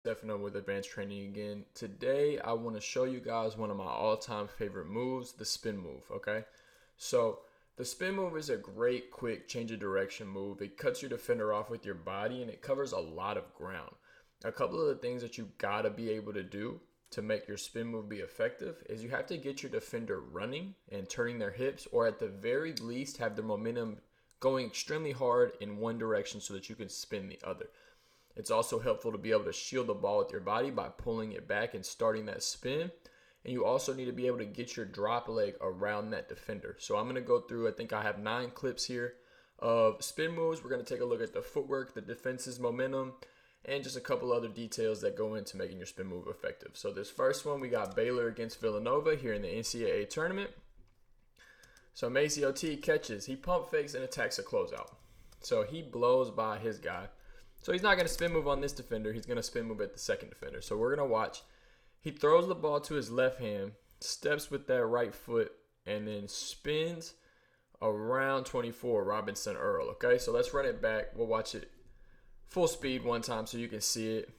Stefano with Advanced Training again. Today, I want to show you guys one of my all-time favorite moves, the spin move, okay? So, the spin move is a great, quick change of direction move. It cuts your defender off with your body, and it covers a lot of ground. A couple of the things that you got to be able to do to make your spin move be effective is you have to get your defender running and turning their hips, or at the very least have their momentum going extremely hard in one direction so that you can spin the other. It's also helpful to be able to shield the ball with your body by pulling it back and starting that spin. And you also need to be able to get your drop leg around that defender. So I'm going to go through, I think I have 9 clips here of spin moves. We're going to take a look at the footwork, the defense's momentum, and just a couple other details that go into making your spin move effective. So this first one, we got Baylor against Villanova here in the NCAA tournament. So Maceo T catches. He pump fakes and attacks a closeout. So he blows by his guy. So he's not going to spin move on this defender. He's going to spin move at the second defender. So we're going to watch. He throws the ball to his left hand, steps with that right foot, and then spins around 24, Robinson Earl. Okay, so let's run it back. We'll watch it full speed one time so you can see it.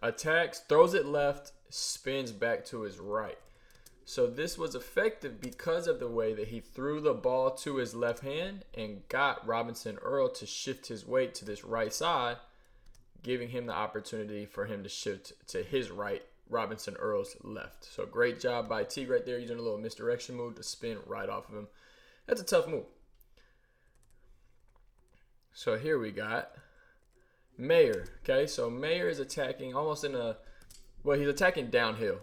Attacks, throws it left, spins back to his right. So this was effective because of the way that he threw the ball to his left hand and got Robinson Earl to shift his weight to this right side, giving him the opportunity for him to shift to his right, Robinson Earl's left. So great job by T right there, using a little misdirection move to spin right off of him. That's a tough move. So here we got Mayer. Okay, so Mayer is attacking almost in a, well, he's attacking downhill.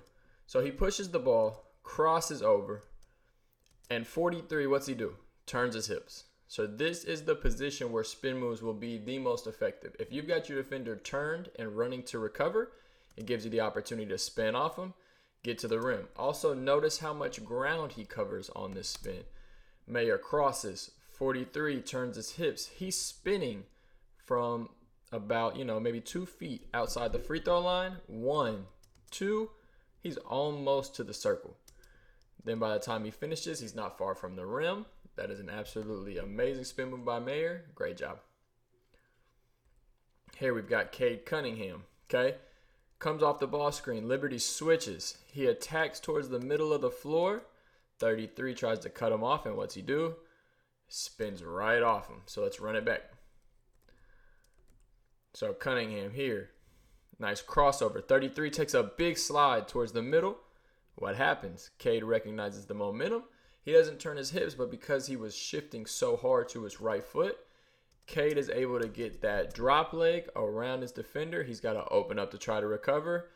So he pushes the ball, crosses over, and 43, what's he do? Turns his hips. So this is the position where spin moves will be the most effective. If you've got your defender turned and running to recover, it gives you the opportunity to spin off him, get to the rim. Also, notice how much ground he covers on this spin. Mayer crosses, 43 turns his hips. He's spinning from about, maybe 2 feet outside the free throw line. 1, 2, he's almost to the circle. Then by the time he finishes, he's not far from the rim. That is an absolutely amazing spin move by Mayer. Great job. Here we've got Cade Cunningham. Okay. Comes off the ball screen. Liberty switches. He attacks towards the middle of the floor. 33 tries to cut him off. And what's he do? Spins right off him. So let's run it back. So Cunningham here. Nice crossover. 33 takes a big slide towards the middle. What happens? Cade recognizes the momentum. He doesn't turn his hips, but because he was shifting so hard to his right foot, Cade is able to get that drop leg around his defender. He's got to open up to try to recover.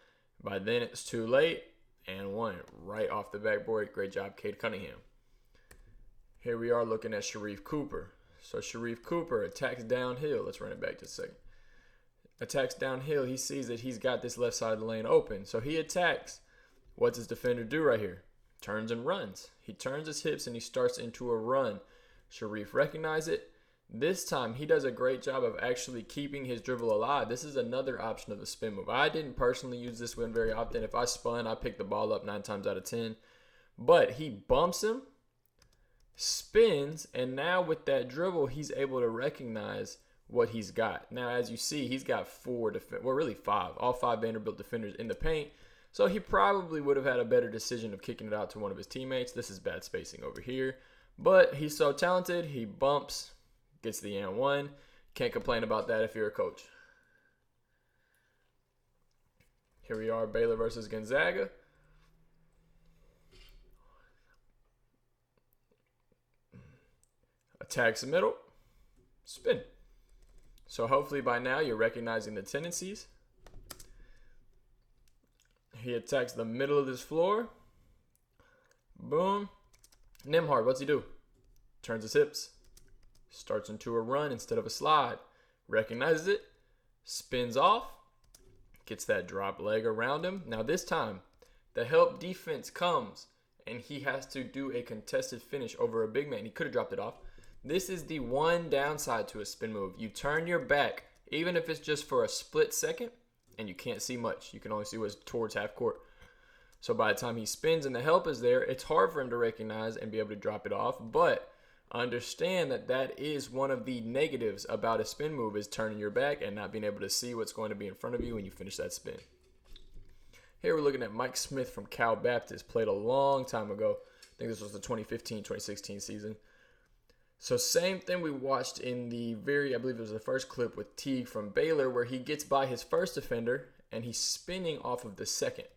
By then, it's too late, and one right off the backboard. Great job, Cade Cunningham. Here we are looking at Sharife Cooper. So Sharife Cooper attacks downhill. Let's run it back just a second. Attacks downhill. He sees that he's got this left side of the lane open, so he attacks. What's his defender do right here? Turns and runs. He turns his hips and he starts into a run. Sharife recognizes it. This time, he does a great job of actually keeping his dribble alive. This is another option of the spin move. I didn't personally use this one very often. If I spun, I picked the ball up 9 times out of 10. But he bumps him, spins, and now with that dribble, he's able to recognize what he's got. Now, as you see, he's got 5. All 5 Vanderbilt defenders in the paint. So he probably would have had a better decision of kicking it out to one of his teammates. This is bad spacing over here. But he's so talented, he bumps, gets the and one. Can't complain about that if you're a coach. Here we are, Baylor versus Gonzaga. Attacks the middle, spin. So hopefully by now you're recognizing the tendencies. He attacks the middle of this floor. Boom. Nembhard, what's he do? Turns his hips. Starts into a run instead of a slide. Recognizes it. Spins off. Gets that drop leg around him. Now this time, the help defense comes and he has to do a contested finish over a big man. He could have dropped it off. This is the one downside to a spin move. You turn your back, even if it's just for a split second, and you can't see much. You can only see what's towards half court. So by the time he spins and the help is there, it's hard for him to recognize and be able to drop it off. But understand that that is one of the negatives about a spin move, is turning your back and not being able to see what's going to be in front of you when you finish that spin. Here we're looking at Mike Smith from Cal Baptist, played a long time ago. I think this was the 2015-2016 season. So same thing we watched in the I believe it was the first clip with Teague from Baylor, where he gets by his first defender and he's spinning off of the second.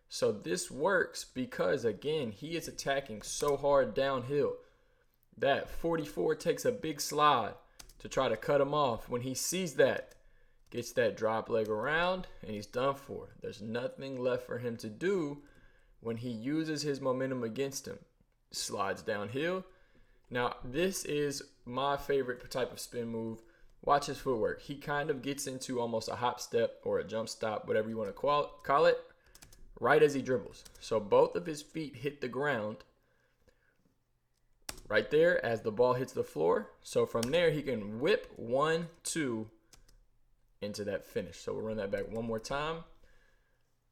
So this works because, again, he is attacking so hard downhill. That 44 takes a big slide to try to cut him off. When he sees that, gets that drop leg around, and he's done for. There's nothing left for him to do when he uses his momentum against him. Slides downhill. Now, this is my favorite type of spin move. Watch his footwork. He kind of gets into almost a hop step or a jump stop, whatever you want to call it, right as he dribbles. So both of his feet hit the ground right there as the ball hits the floor. So from there, he can whip 1, 2 into that finish. So we'll run that back one more time.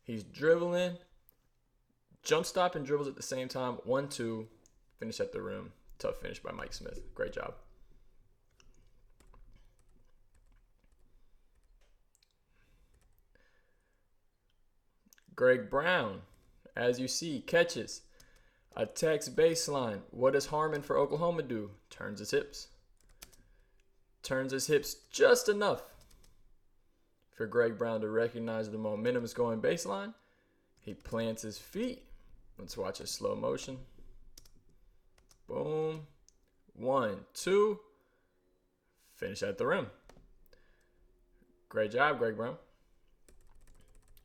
He's dribbling, jump stop and dribbles at the same time. 1, 2, finish at the rim. Tough finish by Mike Smith. Great job. Greg Brown, as you see, catches, attacks baseline. What does Harmon for Oklahoma do? Turns his hips. Turns his hips just enough for Greg Brown to recognize the momentum is going baseline. He plants his feet. Let's watch it slow motion. Boom. 1, 2. Finish at the rim. Great job, Greg Brown.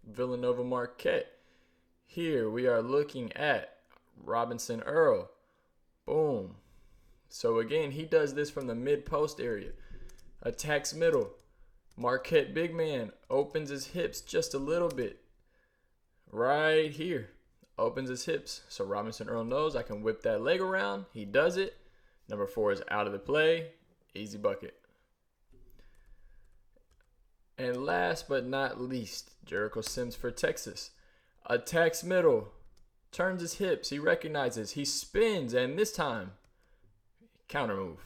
Villanova Marquette. Here we are looking at Robinson Earl. Boom. So again, he does this from the mid-post area. Attacks middle. Marquette big man opens his hips just a little bit. Right here. Opens his hips. So Robinson Earl knows I can whip that leg around. He does it. Number 4 is out of the play. Easy bucket. And last but not least, Jericho Sims for Texas. Attacks middle. Turns his hips. He recognizes. He spins. And this time, counter move.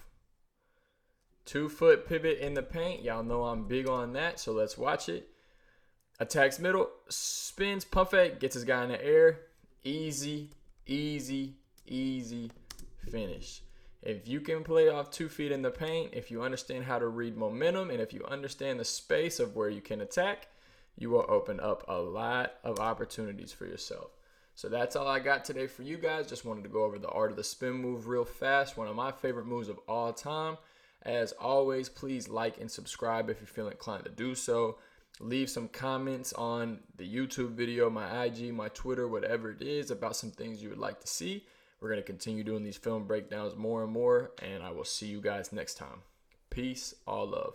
2-foot pivot in the paint. Y'all know I'm big on that. So let's watch it. Attacks middle. Spins. Pump fake. Gets his guy in the air. Easy, easy, easy finish. If you can play off 2 feet in the paint, if you understand how to read momentum, and if you understand the space of where you can attack, you will open up a lot of opportunities for yourself. So that's all I got today for you guys. Just wanted to go over the art of the spin move real fast. One of my favorite moves of all time. As always, please like and subscribe if you feel inclined to do so. Leave some comments on the YouTube video, my IG, my Twitter, whatever it is, about some things you would like to see. We're going to continue doing these film breakdowns more and more, and I will see you guys next time. Peace, all love.